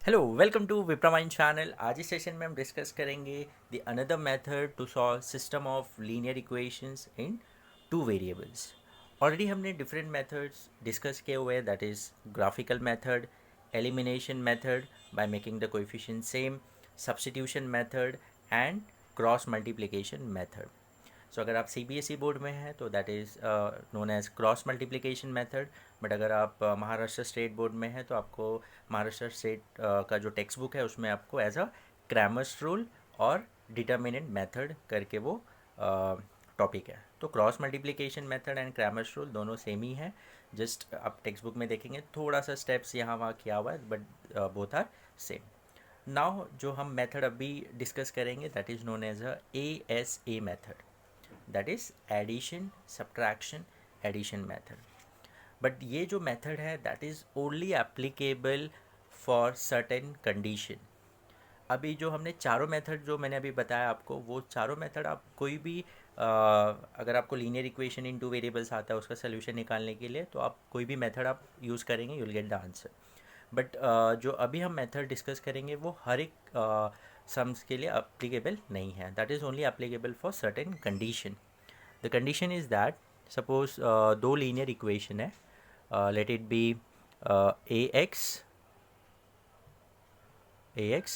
Hello welcome to Vipramind channel. आज इस session में हम डिस्कस करेंगे the another method to solve system of linear equations in two variables. Already हमने different methods discuss किए हुए हैं, that is graphical method, elimination method by making the coefficient same, substitution method and cross multiplication method. So अगर आप CBSE board में हैं तो that is known as cross multiplication method. But अगर आप महाराष्ट्र स्टेट बोर्ड में हैं तो आपको महाराष्ट्र स्टेट का जो टेक्स्ट बुक है उसमें आपको एज अ क्रैमर्स रूल और डिटर्मिनेंट मेथड करके वो टॉपिक है। तो cross multiplication method and Cramer's rule दोनों सेम ही है, जस्ट आप टेक्स्ट बुक में देखेंगे थोड़ा सा स्टेप्स यहाँ वहाँ किया हुआ है, but both are same. Now जो हम मेथड अभी डिस्कस करेंगे that is known as a ASA मेथड, that is addition subtraction addition method। But ये जो मेथड है that is only applicable for certain condition. अभी जो हमने चारों मेथड जो मैंने अभी बताया आपको, वो चारों मेथड आप कोई भी अगर आपको linear equation in two variables आता है उसका सोल्यूशन निकालने के लिए, तो आप कोई भी मेथड आप यूज़ करेंगे you will get the answer. But जो अभी हम मेथड डिस्कस करेंगे वो हर एक सम्स के लिए अप्लीकेबल नहीं है, that is only applicable for certain condition. The condition is that suppose दो लीनियर इक्वेशन है, let it be ax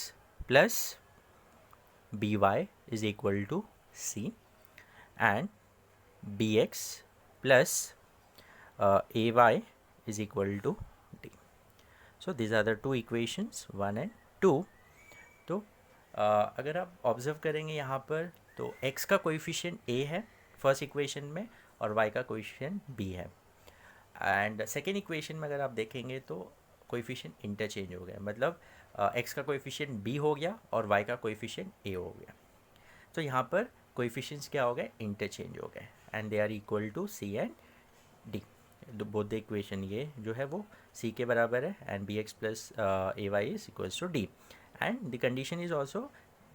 plus by is equal to c and bx plus ay is equal to d. So these are the two equations 1 and 2. तो अगर आप observe करेंगे यहाँ पर तो x का कोएफिशिएंट a है फर्स्ट इक्वेशन में और y का कोएफिशिएंट b है। एंड सेकेंड इक्वेशन में अगर आप देखेंगे तो कोएफिशिएंट इंटरचेंज हो गया, मतलब x का कोएफिशिएंट b हो गया और y का कोएफिशिएंट a हो गया। तो यहाँ पर कोएफिशिएंट्स क्या हो गए, इंटरचेंज हो गए and they are equal to c and d। Both the equation ये जो है वो c के बराबर है and bx plus ay is equals to d and the condition is also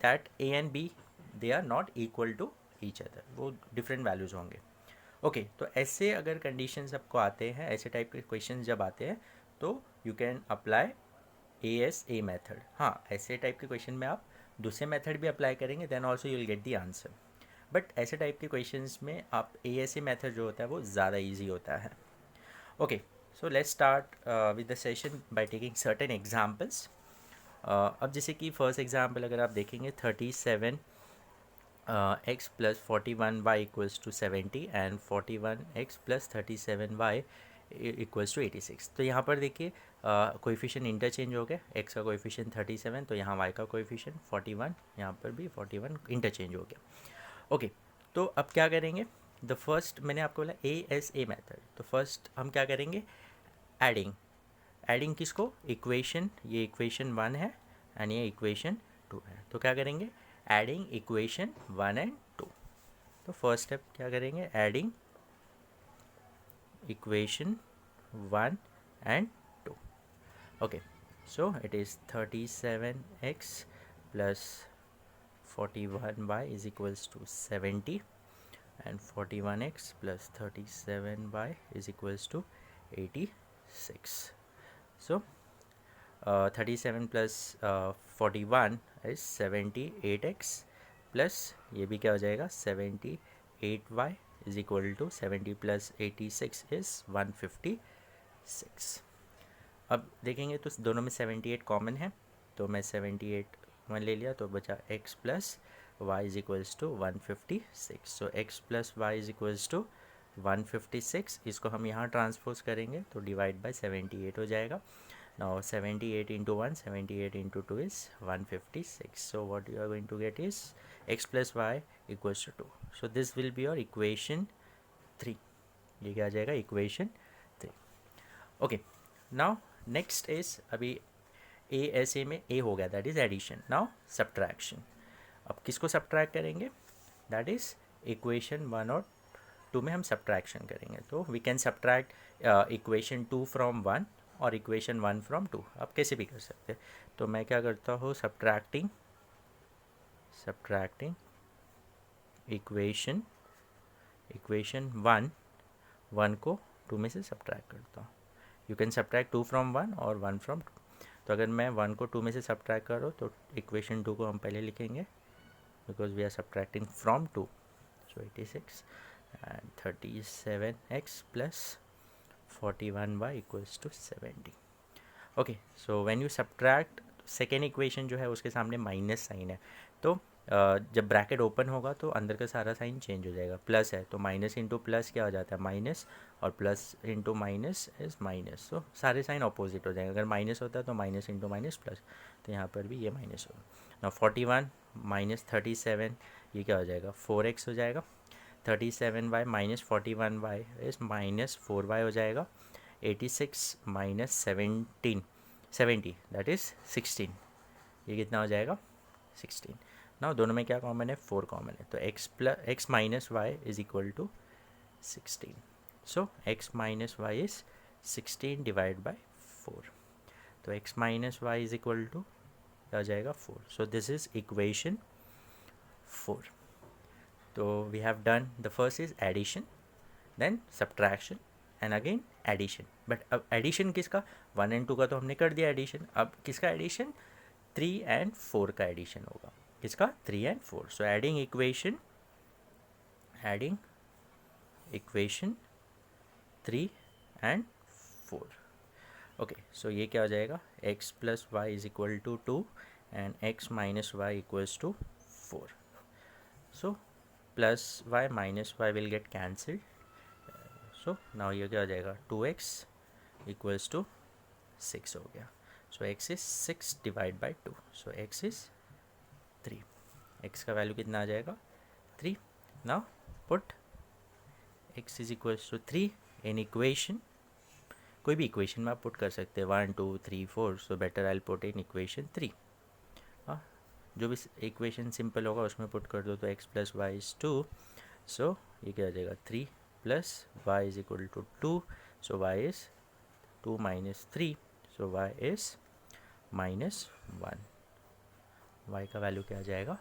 that a and b they are not equal to each other, वो different values होंगे। Okay तो ऐसे अगर कंडीशंस आपको आते हैं, ऐसे टाइप के क्वेश्चन जब आते हैं तो you can apply ASA method. हाँ, ऐसे टाइप के क्वेश्चन में आप दूसरे मेथड भी अप्लाई करेंगे then also you will get the answer. But ऐसे टाइप के क्वेश्चंस में आप ASA मेथड जो होता है वो ज़्यादा ईजी होता है। Okay so let's start with the session by taking certain examples. अब जैसे कि फर्स्ट एग्जाम्पल अगर आप देखेंगे 37 x plus 41y equals to 70 and 41x plus 37y equals to 86। तो यहाँ पर देखिए कोएफिशिएंट इंटरचेंज हो गए, x का कोएफिशिएंट 37 तो यहाँ y का कोएफिशिएंट 41, यहाँ पर भी 41 इंटरचेंज हो गया। ओके तो अब क्या करेंगे, द फर्स्ट मैंने आपको बोला ASA मेथड, तो फर्स्ट हम क्या करेंगे, एडिंग। एडिंग किसको, इक्वेशन, ये इक्वेशन 1 है एंड ये इक्वेशन 2 है। तो क्या करेंगे, एडिंग इक्वेशन 1 एंड 2। तो फर्स्ट स्टेप क्या करेंगे, adding equation 1 and 2. Okay, so it is 37x plus 41y is equals to 70 and 41x plus 37y is equals to 86. So 37 plus 41 is 78x plus ये भी क्या हो जाएगा 78y is equal to 70 plus 86 is 156। अब देखेंगे तो दोनों में 78 कॉमन है, तो मैं 78 वन ले लिया तो बचा x plus y is equals to 156। So x plus y is equals to 156, इसको हम यहाँ ट्रांसपोज करेंगे तो डिवाइड बाय 78 हो जाएगा। Now 78 into 1, 78 into 2 is 156। So what you are going to get is x plus y equals to 2। So this will be your equation 3। ये क्या आ जाएगा, equation 3। Okay now next is, अभी ASA में A हो गया that is addition. Now subtraction. अब किसको सब्ट्रैक्ट करेंगे, दैट इज़ इक्वेशन 1 और 2 में हम सब्ट्रैक्शन करेंगे। तो we can subtract equation 2 from 1 और इक्वेशन 1 फ्रॉम 2, आप कैसे भी कर सकते हैं। तो मैं क्या करता हूँ, सब्ट्रैक्टिंग इक्वेशन 1 को 2 में से सब्ट्रैक्ट करता हूँ। यू कैन सब्ट्रैक्ट 2 फ्रॉम 1 और 1 फ्रॉम 2। तो अगर मैं 1 को 2 में से सब्ट्रैक्ट करूँ तो इक्वेशन 2 को हम पहले लिखेंगे, because we are subtracting from 2. So 86 and 37x plus 41y equals to 70. Okay, so when you subtract, second equation जो है उसके सामने माइनस साइन है, तो जब ब्रैकेट ओपन होगा तो अंदर का सारा साइन चेंज हो जाएगा. प्लस है तो माइनस इंटू प्लस क्या हो जाता है, माइनस, और plus into minus is minus. तो सारे साइन अपोजिट हो जाएंगे. अगर माइनस होता है तो माइनस इंटू माइनस प्लस, तो यहाँ पर भी ये माइनस होगा. ना 41 माइनस 37, ये क्या हो जाएगा, 4x हो जाएगा. 37y minus 41y is minus 4y हो जाएगा. 86 माइनस 70 दैट इज़ 16, ये कितना हो जाएगा, 16. ना दोनों में क्या कॉमन है, 4 कॉमन है, तो x minus y is equal to 16. So x minus y is 16 divide by 4. तो x minus y is equal to क्या हो जाएगा, 4. So this is equation 4. तो we have done the first is addition, then subtraction and again addition. But अब addition किसका, 1 and 2 का तो हमने कर दिया एडिशन. अब किसका एडिशन, 3 एंड 4 का एडिशन होगा. किसका, 3 and 4. So adding equation 3 and 4. Okay, so ये क्या हो जाएगा, x plus y is equal to 2 and x minus y equals to 4. So plus y minus y will get cancelled. So now ये क्या हो जाएगा, 2x इक्वल्स टू 6 हो गया. So x is 6 divide by 2. So x is 3. x का value कितना आ जाएगा, 3. Now put x is equals to 3 in equation, कोई भी इक्वेशन में आप पुट कर सकते हैं, 1 2 3 4. So better I put in equation 3. हाँ, जो भी इक्वेशन सिंपल होगा उसमें पुट कर दो. तो x plus y is 2. So ये क्या हो जाएगा, 3 plus y is equal to 2. So y is 2 minus 3. So y is minus 1. Y का वैल्यू क्या आ जाएगा,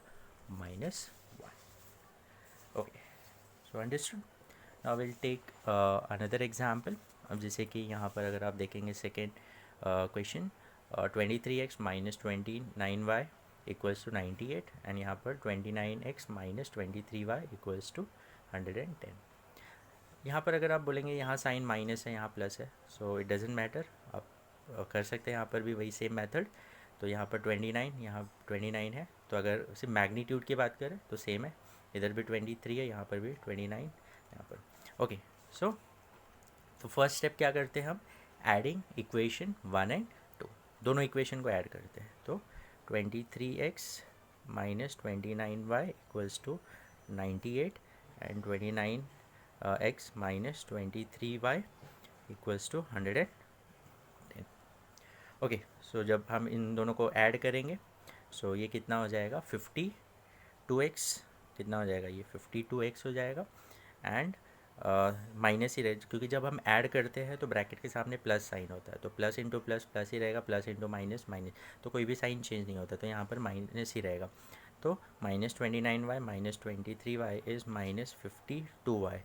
minus 1. Okay, so understood. Now will take another example. अब जैसे कि यहाँ पर अगर आप देखेंगे second question, 23x minus 29y equals to 98, and यहाँ पर 29x minus 23y equals to 110. यहाँ पर अगर आप बोलेंगे यहाँ साइन माइनस है, यहाँ प्लस है, सो इट डजेंट मैटर, आप कर सकते हैं यहाँ पर भी वही सेम मेथड. तो यहाँ पर 29, यहाँ 29 है, तो अगर सिर्फ मैग्नीट्यूड की बात करें तो सेम है, इधर भी 23 है, यहाँ पर भी 29 यहाँ पर. ओके, सो तो फर्स्ट स्टेप क्या करते हैं हम, एडिंग इक्वेशन 1 एंड 2, दोनों इक्वेशन को ऐड करते हैं. तो 23x minus 29y equals to 98 and 29x minus 23y equals to 110. Okay, so जब हम इन दोनों को ऐड करेंगे, सो ये कितना हो जाएगा, 52x, कितना हो जाएगा, ये 52x हो जाएगा. एंड माइनस ही रहे, क्योंकि जब हम ऐड करते हैं तो ब्रैकेट के सामने प्लस साइन होता है, तो प्लस इंटू प्लस प्लस ही रहेगा, प्लस इंटू माइनस माइनस, तो कोई भी साइन चेंज नहीं होता, तो यहाँ पर माइनस ही रहेगा. तो minus 29y minus 23y is minus 52y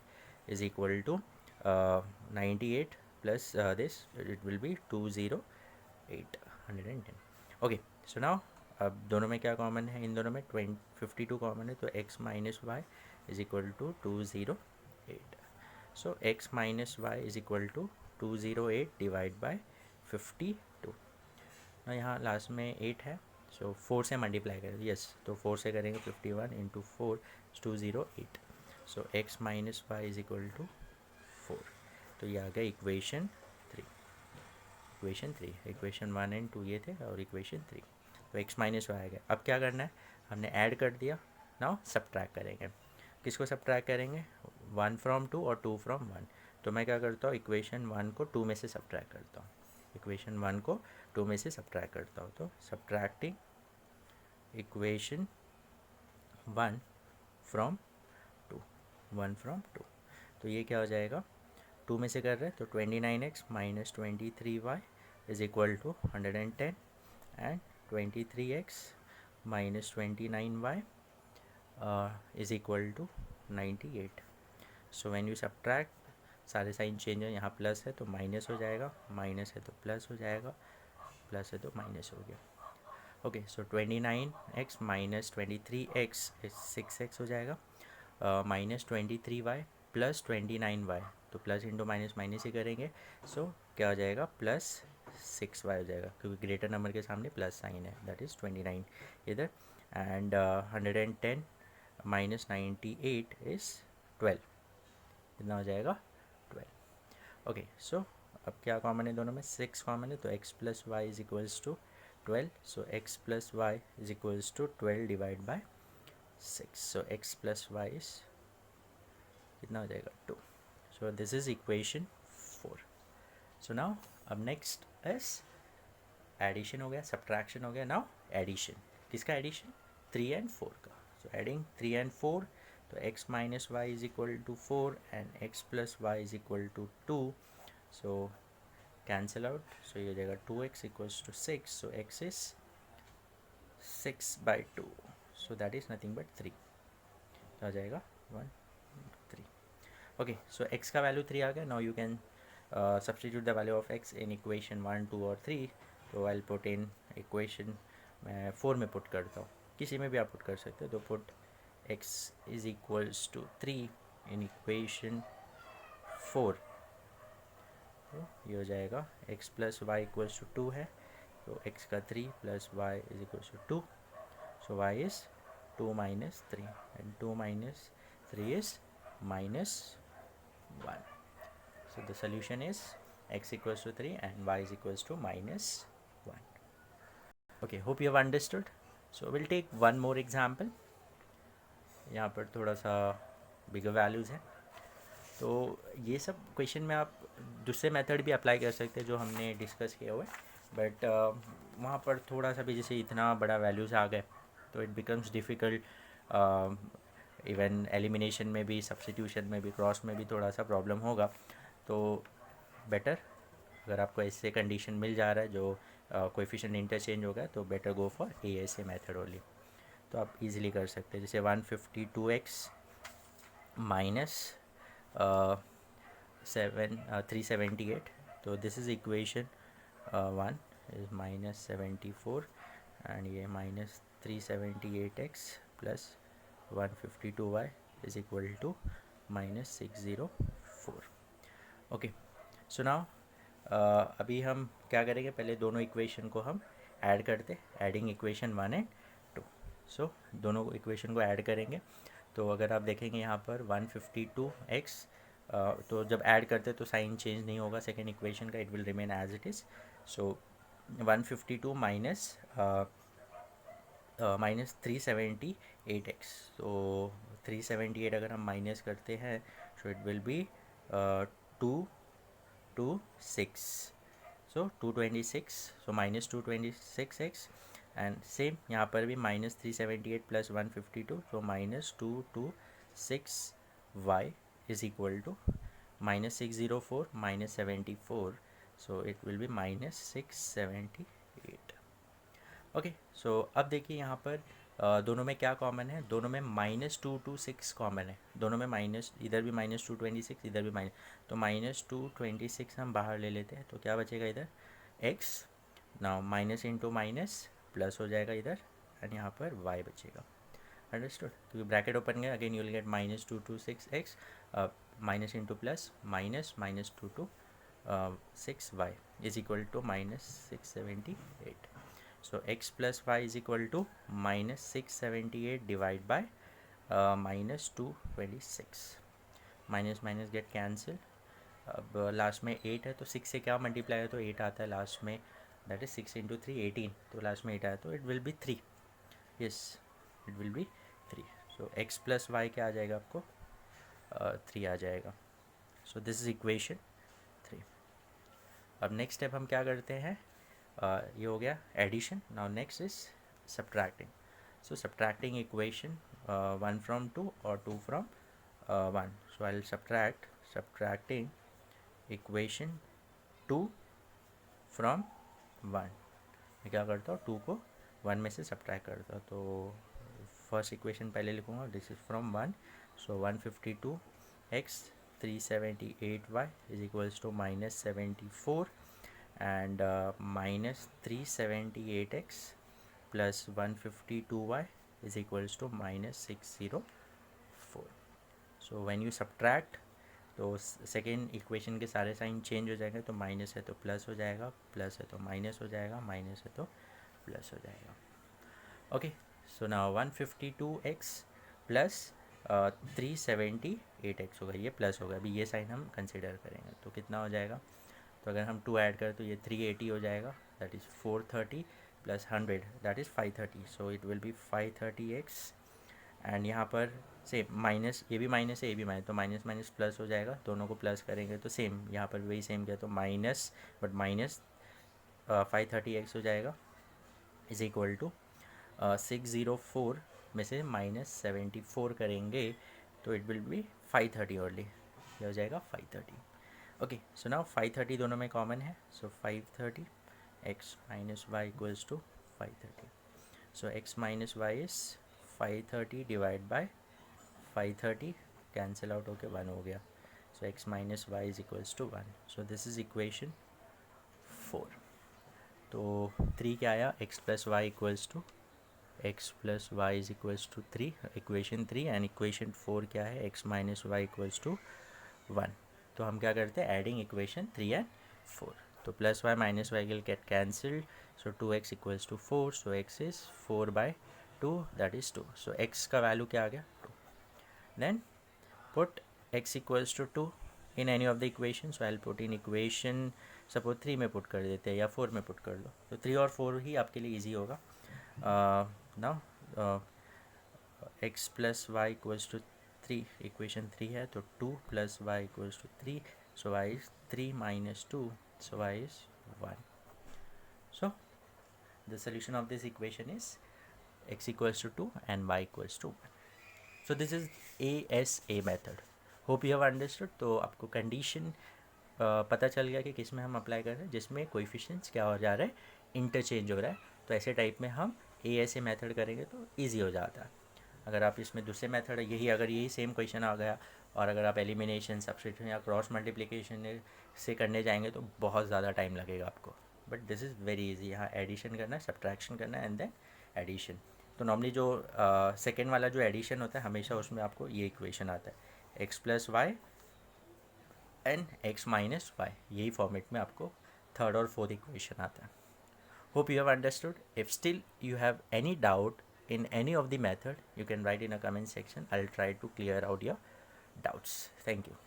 is equal to 98 plus this, it will be 208, 110. Okay, so now अब दोनों में क्या कॉमन है, इन दोनों में 52 कॉमन है, तो x minus y is equal to 208. So x minus y is equal to 208 divide by 52. यहाँ लास्ट में 8 है, सो 4 से मल्टीप्लाई करें, यस, तो 4 से करेंगे, 51 into 4 208. So x minus y is equal to 4. तो ये आ गया इक्वेशन 3. इक्वेशन 1 एंड 2 ये थे, और इक्वेशन 3. तो x माइनस वाई आ गया. अब क्या करना है, हमने ऐड कर दिया, नाउ सब्ट्रैक्ट करेंगे. किसको सब्ट्रैक्ट करेंगे, 1 फ्रॉम 2 और 2 फ्रॉम 1. तो मैं क्या करता हूँ, इक्वेशन 1 को 2 में से सब्ट्रैक्ट करता हूँ. इक्वेशन 1 को 2 में से सब्ट्रैक्ट करता हूँ. तो सब्ट्रैक्टिंग इक्वेशन 1 फ्रॉम 2. तो ये क्या हो जाएगा, 2 में से कर रहे हैं तो 29x minus 23y is equal to 110 and 23x minus 29y is equal to 98. So when you subtract, सारे साइन चेंज है, यहाँ प्लस है तो माइनस हो जाएगा, माइनस है तो प्लस हो जाएगा. प्लस है तो माइनस हो गया। ओके, सो 29x माइनस 23x 6x हो जाएगा, माइनस 23y प्लस 29y, तो प्लस इंटू माइनस माइनस ही करेंगे, सो क्या हो जाएगा प्लस 6y हो जाएगा, क्योंकि ग्रेटर नंबर के सामने प्लस साइन है, दैट इज़ 29 इधर। एंड 110 माइनस 98 इज़ 12, कितना हो जाएगा 12। ओके, सो अब क्या कॉमन है दोनों में, 6 कॉमन है, तो x plus y is equals to 12, so x plus y is equals to 12 divide by 6, so x plus y is कितना हो जाएगा 2, so this is equation 4। So now अब नेक्स्ट इज एडिशन हो गया, सब्ट्रैक्शन हो गया, नाउ एडिशन, किसका addition 3 and 4 का, सो एडिंग 3 एंड 4, तो x minus y is equal to 4 and x plus y is equal to 2, so cancel out, so ये हो जाएगा 2x equals to 6, so x is 6 by 2, so that is nothing but 3, तो आ जाएगा 1 3। okay, so x का value 3 आ गया, now you can substitute the value of x in equation 1 2 और 3, तो I'll put in equation मैं 4 में पुट करता हूँ, किसी में भी आप पुट कर सकते हो, तो put x is equals to 3 in equation 4, तो ये हो जाएगा x plus y equals to 2 है, तो x का 3 plus y is equals to 2, so y is 2 minus 3 and 2 minus 3 is minus 1, so the solution is x equals to 3 and y is equals to minus 1. Okay, hope you have understood. So we'll take one more example. यहाँ पर थोड़ा सा बिगर values हैं, तो ये सब question में आप दूसरे मेथड भी अप्लाई कर सकते हैं जो हमने डिस्कस किया हुआ है, बट वहाँ पर थोड़ा सा भी जैसे इतना बड़ा वैल्यूज़ आ गए तो it becomes difficult, even elimination में भी, सब्स्टिट्यूशन में भी, क्रॉस में भी थोड़ा सा प्रॉब्लम होगा, तो बेटर अगर आपको ऐसे कंडीशन मिल जा रहा है जो कोएफिशिएंट इंटरचेंज होगा, तो better go for ASA method only, तो आप इजीली कर सकते हैं, जैसे 152x माइनस 378, तो this is equation 1 is minus 74 and ये minus 378x plus 152y is equal to minus 604। Okay, so now अभी हम क्या करेंगे, पहले दोनों इक्वेशन को हम ऐड करते, एडिंग इक्वेशन 1 एंड 2, सो दोनों इक्वेशन को ऐड करेंगे, तो अगर आप देखेंगे यहाँ पर 152x, तो जब ऐड करते तो साइन चेंज नहीं होगा सेकेंड इक्वेशन का, it will remain as it is, so 152 minus minus 378x, तो 378 अगर हम माइनस करते हैं, so it will be 226, so 226, so minus 226x, and same यहाँ पर भी minus 378 plus 152, so minus 226y is equal to minus 604 minus 74, so it will be minus 678. Okay, सो अब देखिए यहाँ पर दोनों में क्या कॉमन है, दोनों में -226 कॉमन है, दोनों में माइनस, इधर भी -226 इधर भी माइनस, तो -226 हम बाहर ले लेते हैं, तो क्या बचेगा इधर x, now minus into minus plus हो जाएगा इधर, एंड यहाँ पर y बचेगा, अंडरस्टूड, क्योंकि ब्रैकेट ओपन गया, again you will get -226x minus into plus minus minus 226y is equal to -678, so x plus y is equal to minus 678 divided by minus 226, minus minus get cancel, अब last में 8 है, तो 6 से क्या multiply है, तो 8 आता है लास्ट में, दैट इज 6 इंटू 3 18, तो लास्ट में 8 आया, तो it will be 3, yes it will be 3, so x plus y क्या आ जाएगा आपको 3 आ जाएगा, सो दिस इज इक्वेशन 3। अब नेक्स्ट स्टेप हम क्या करते हैं, ये हो गया addition, now next is subtracting, so subtracting equation 1 from 2 और 2 from 1, so I will subtracting equation 2 from 1, मैं क्या करता हूँ 2 को 1 में से सब्ट्रैक्ट करता हूँ, तो फर्स्ट इक्वेशन पहले लिखूँगा, this is from 1, so 152x 378y is equals to minus 74 and minus 378x plus 152y is equals to minus 604. So when you subtract, तो सेकेंड इक्वेशन के सारे साइन चेंज हो जाएंगे, तो माइनस है तो प्लस हो जाएगा, प्लस है तो माइनस हो जाएगा, माइनस है तो प्लस हो जाएगा. Okay, so now 152x plus 378x होगा, ये प्लस होगा. अभी ये साइन हम कंसिडर करेंगे तो कितना हो जाएगा. तो अगर हम 2 ऐड करें तो ये 380 हो जाएगा, that is 430 plus 100 that is 530. So it will B 530x. And यहाँ पर सेम माइनस, ये भी माइनस है, ये भी माइनस, तो माइनस माइनस प्लस हो जाएगा, दोनों को प्लस करेंगे तो सेम यहाँ पर वही सेम किया, तो माइनस बट माइनस 530x हो जाएगा इज इक्वल टू 604 में से माइनस 74 करेंगे तो इट विल बी 530 ओनली. ये हो जाएगा 530. ओके, सो नाउ 530 दोनों में कॉमन है, so 530 x minus y equals to 530. So x minus y is 530 divide by 530, cancel out होके 1 हो गया. So x minus y is equals to 1. So this is equation 4. तो 3 क्या आया, x plus y equals to x plus y is equals to 3, equation 3. And equation 4 क्या है, x minus y equals to 1. तो हम क्या करते हैं, एडिंग इक्वेशन 3 एंड 4. तो plus y minus y will get cancelled, so 2x equals to 4. So x is 4 by 2 that is 2. So x का value क्या आ गया, 2. Then put x equals to 2 in any of the equation. So I put in equation suppose 3 में put कर देते हैं या 4 में पुट कर लो, तो 3 और 4 ही आपके लिए ईजी होगा. Now x plus y equals to 3, equation 3 है, तो 2 plus y equals to 3. So y is 3 minus 2, so y is 1. So the solution of this equation is x equals to 2 and y equals to 1. So this is ASA method. Hope you have understood. तो आपको condition पता चल गया कि किस में हम apply कर रहे हैं, जिसमें कोएफिशिएंट्स क्या हो जा रहा है, इंटरचेंज हो रहा है. तो ऐसे टाइप में हम ASA मेथड करेंगे तो ईजी हो जाता है. अगर आप इसमें दूसरे मेथड यही, अगर यही सेम क्वेश्चन आ गया और अगर आप एलिमिनेशन, सब्स्टिट्यूशन या क्रॉस मल्टीप्लिकेशन से करने जाएंगे तो बहुत ज़्यादा टाइम लगेगा आपको. But this is very easy. यहाँ एडिशन करना है, सब्ट्रैक्शन करना है एंड देन एडिशन. तो नॉर्मली जो सेकेंड वाला जो एडिशन होता है हमेशा उसमें आपको ये इक्वेशन आता है, x plus y and x minus y, यही फॉर्मेट में आपको थर्ड और फोर्थ इक्वेशन आता है. Hope you have understood. If still you have any doubt in any of the method, you can write in a comment section. I'll try to clear out your doubts. Thank you.